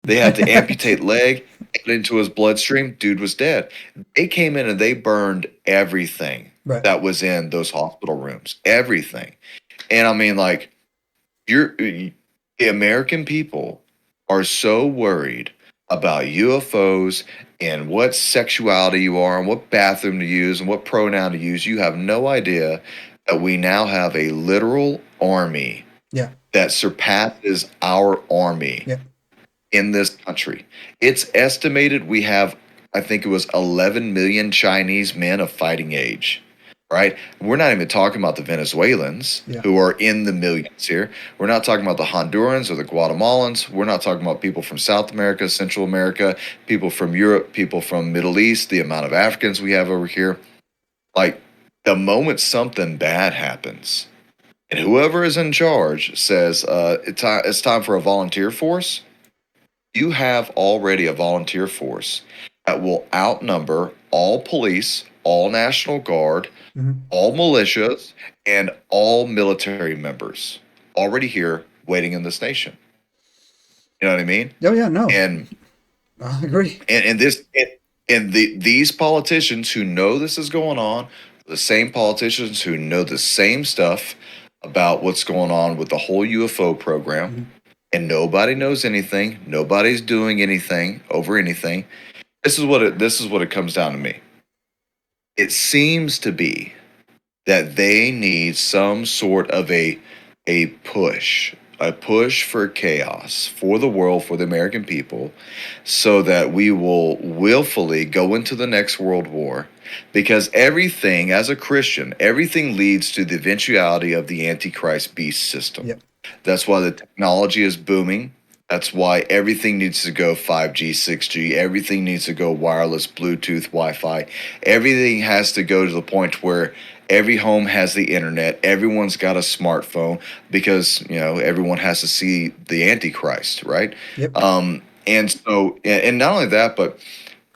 They had to amputate leg, get into his bloodstream. Dude was dead. They came in and they burned everything Right. that was in those hospital rooms. Everything. And I mean, like, the American people are so worried about UFOs and what sexuality you are and what bathroom to use and what pronoun to use. You have no idea that we now have a literal army Yeah. that surpasses our army Yeah. in this country. It's estimated we have, I think it was 11 million Chinese men of fighting age, right? We're not even talking about the Venezuelans Yeah. who are in the millions here. We're not talking about the Hondurans or the Guatemalans. We're not talking about people from South America, Central America, people from Europe, people from Middle East, the amount of Africans we have over here. Like, the moment something bad happens, and whoever is in charge says it's time for a volunteer force, you have already a volunteer force that will outnumber all police, all National Guard, Hmm. all militias, and all military members already here waiting in this nation. You know what I mean? Oh yeah. No, And I agree. these politicians who know this is going on, the same politicians who know the same stuff about what's going on with the whole UFO program, Hmm. and nobody knows anything. Nobody's doing anything over anything. This is what it comes down to me. It seems to be that they need some sort of a push for chaos for the world, for the American people, so that we will willfully go into the next world war. Because everything, as a Christian, everything leads to the eventuality of the Antichrist beast system. Yep. That's why the technology is booming. That's why everything needs to go 5G, 6G. Everything needs to go wireless, Bluetooth, Wi-Fi. Everything has to go to the point where every home has the internet. Everyone's got a smartphone because, everyone has to see the Antichrist, right? Yep. And so, and not only that, but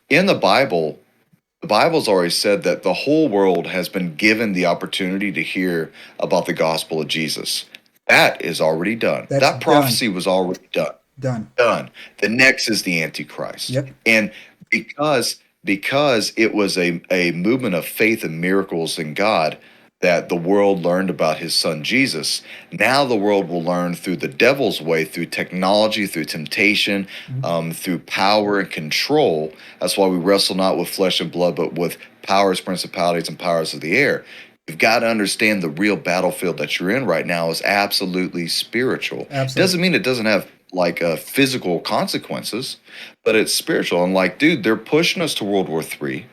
in the Bible's already said that the whole world has been given the opportunity to hear about the gospel of Jesus. That is already done. That's That done. prophecy was already done. Done. Done. The next is the Antichrist. Yep. And because it was a movement of faith and miracles in God that the world learned about his son Jesus, now the world will learn through the devil's way, through technology, through temptation, Mhm. through power and control. That's why we wrestle not with flesh and blood, but with powers, principalities, and powers of the air. You've got to understand the real battlefield that you're in right now is absolutely spiritual. Absolutely. Doesn't mean it doesn't have like physical consequences, but it's spiritual. And like, dude, they're pushing us to World War III.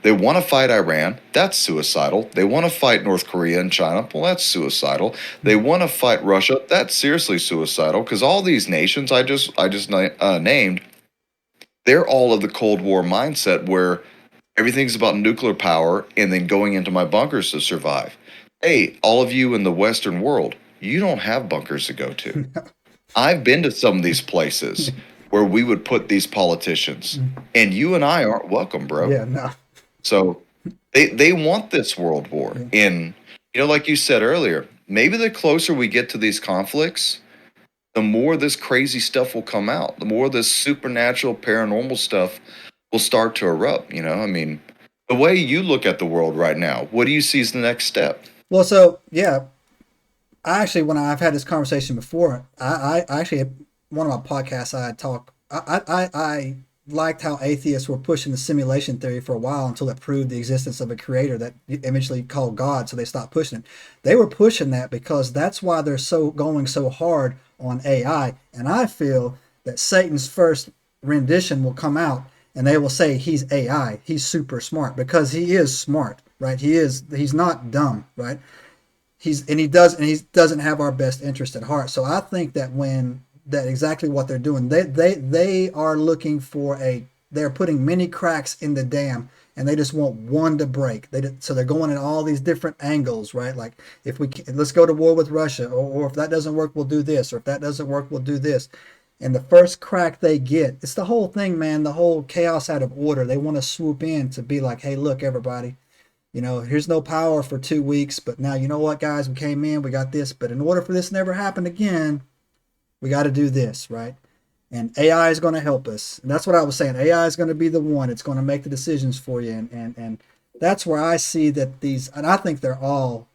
They want to fight Iran. That's suicidal. They want to fight North Korea and China. Well, that's suicidal. They want to fight Russia. That's seriously suicidal because all these nations I just named, they're all of the Cold War mindset where everything's about nuclear power and then going into my bunkers to survive. Hey, all of you in the Western world, you don't have bunkers to go to. I've been to some of these places where we would put these politicians, and you and I aren't welcome, bro. Yeah. No. So they want this world war. Yeah. And, like you said earlier, maybe the closer we get to these conflicts, the more this crazy stuff will come out, the more this supernatural, paranormal stuff will start to erupt. I mean, the way you look at the world right now, what do you see as the next step? Well, so yeah, I actually, when I've had this conversation before, I actually one of my podcasts I had talk. I liked how atheists were pushing the simulation theory for a while until it proved the existence of a creator that eventually called God, so they stopped pushing it. They were pushing that because that's why they're so going so hard on AI, and I feel that Satan's first rendition will come out and they will say he's AI, he's super smart because he is smart, right? He's not dumb, right? He doesn't have our best interest at heart. So I think that when that exactly what they're doing, they are looking for they're putting many cracks in the dam and they just want one to break. So they're going in all these different angles, right? Like if let's go to war with Russia, or if that doesn't work, we'll do this, or if that doesn't work, we'll do this. And the first crack they get, it's the whole thing, man. The whole chaos out of order. They want to swoop in to be like, hey, look, everybody, here's no power for 2 weeks, but now you know what, guys, we came in, we got this, but in order for this to never happen again, we got to do this, right? And AI is going to help us. And that's what I was saying. AI is going to be the one. It's going to make the decisions for you. And that's where I see that these, and I think they're all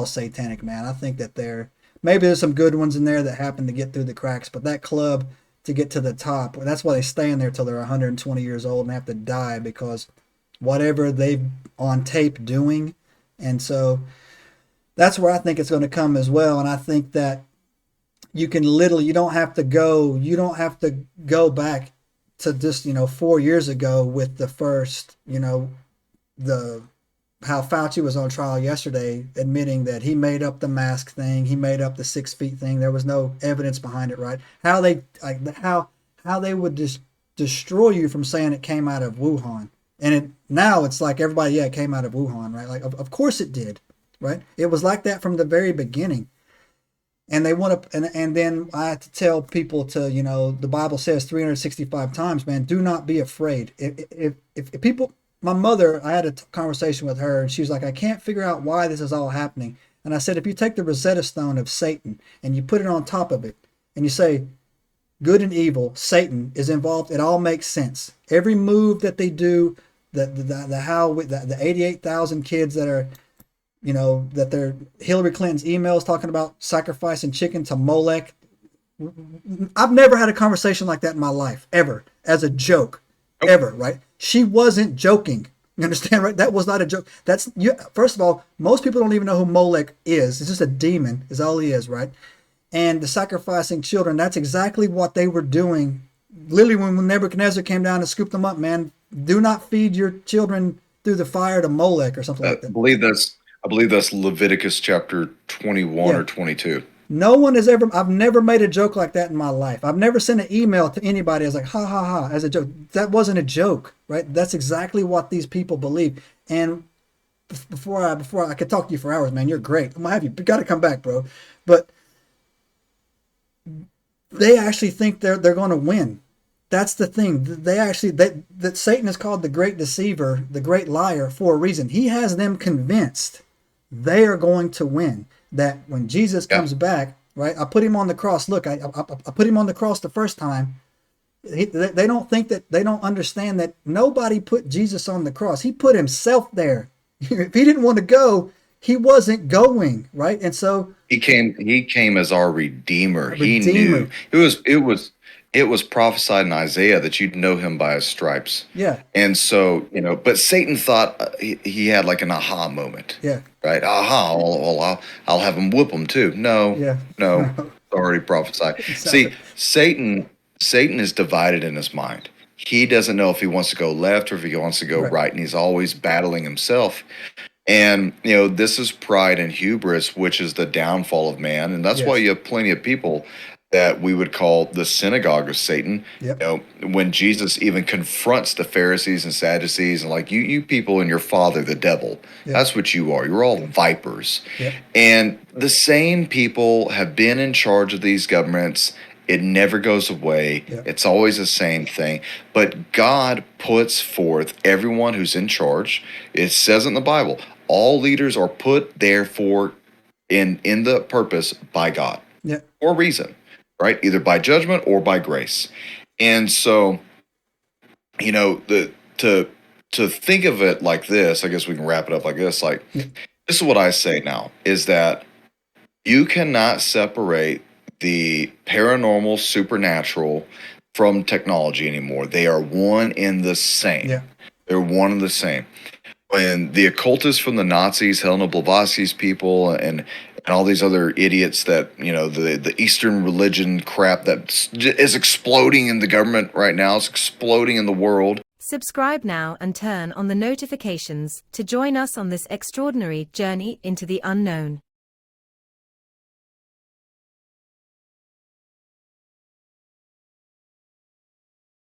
satanic, man. I think that maybe there's some good ones in there that happen to get through the cracks, but that club to get to the top, that's why they stay in there till they're 120 years old and have to die because whatever they've on tape doing. And so that's where I think it's going to come as well. And I think that you don't have to go back to just 4 years ago with the first the how Fauci was on trial yesterday admitting that he made up the mask thing, he made up the 6 feet thing, there was no evidence behind it, right? How they would just destroy you from saying it came out of Wuhan. And now it's like everybody, yeah, it came out of Wuhan, right? Like of course it did, right? It was like that from the very beginning. And they want to, and then I have to tell people to, the Bible says 365 times, man, do not be afraid. If people, my mother, I had a conversation with her and she was like, I can't figure out why this is all happening. And I said, if you take the Rosetta Stone of Satan and you put it on top of it and you say, good and evil, Satan is involved, it all makes sense. Every move that they do, the 88,000 kids that are, that they're Hillary Clinton's emails talking about sacrificing chicken to Molech. I've never had a conversation like that in my life, ever, as a joke, ever, right? She wasn't joking. You understand, right? That was not a joke. First of all, most people don't even know who Molech is. It's just a demon, is all he is, right? And the sacrificing children, that's exactly what they were doing. Literally, when Nebuchadnezzar came down and scooped them up, man, do not feed your children through the fire to Molech or something like that. I believe that's Leviticus chapter 21 or 22. No one has ever, I've never made a joke like that in my life. I've never sent an email to anybody as like, ha, ha, ha, as a joke. That wasn't a joke, right? That's exactly what these people believe. And before I could talk to you for hours, man, you're great. I'm going to have you got to come back, bro. But they actually think they're going to win. That's the thing. That Satan is called the great deceiver, the great liar for a reason. He has them convinced they are going to win. That when Jesus comes back, right? I put him on the cross. Look, I put him on the cross the first time. They don't think that, they don't understand that nobody put Jesus on the cross. He put himself there. If he didn't want to go, he wasn't going, right? And so he came as our redeemer. He knew it was prophesied in Isaiah that you'd know him by his stripes. Yeah. And so, but Satan thought he had like an aha moment. Yeah. Right? Aha, I'll have him whip him too. No, it's already prophesied. See, Satan is divided in his mind. He doesn't know if he wants to go left or if he wants to go right, and he's always battling himself. And, this is pride and hubris, which is the downfall of man. And that's why you have plenty of people that we would call the synagogue of Satan. Yep. When Jesus even confronts the Pharisees and Sadducees and like, you people and your father, the devil, that's what you are. You're all vipers. Yep. And the same people have been in charge of these governments. It never goes away. Yep. It's always the same thing. But God puts forth everyone who's in charge. It says in the Bible, all leaders are put there for in the purpose by God or reason, right? Either by judgment or by grace. And so, to think of it like this, I guess we can wrap it up like this. Like, this is what I say now, is that you cannot separate the paranormal, supernatural from technology anymore. They are one and the same. Yeah. They're one and the same. When the occultists from the Nazis, Helena Blavatsky's people, and all these other idiots that, the Eastern religion crap that is exploding in the government right now, it's exploding in the world. Subscribe now and turn on the notifications to join us on this extraordinary journey into the unknown.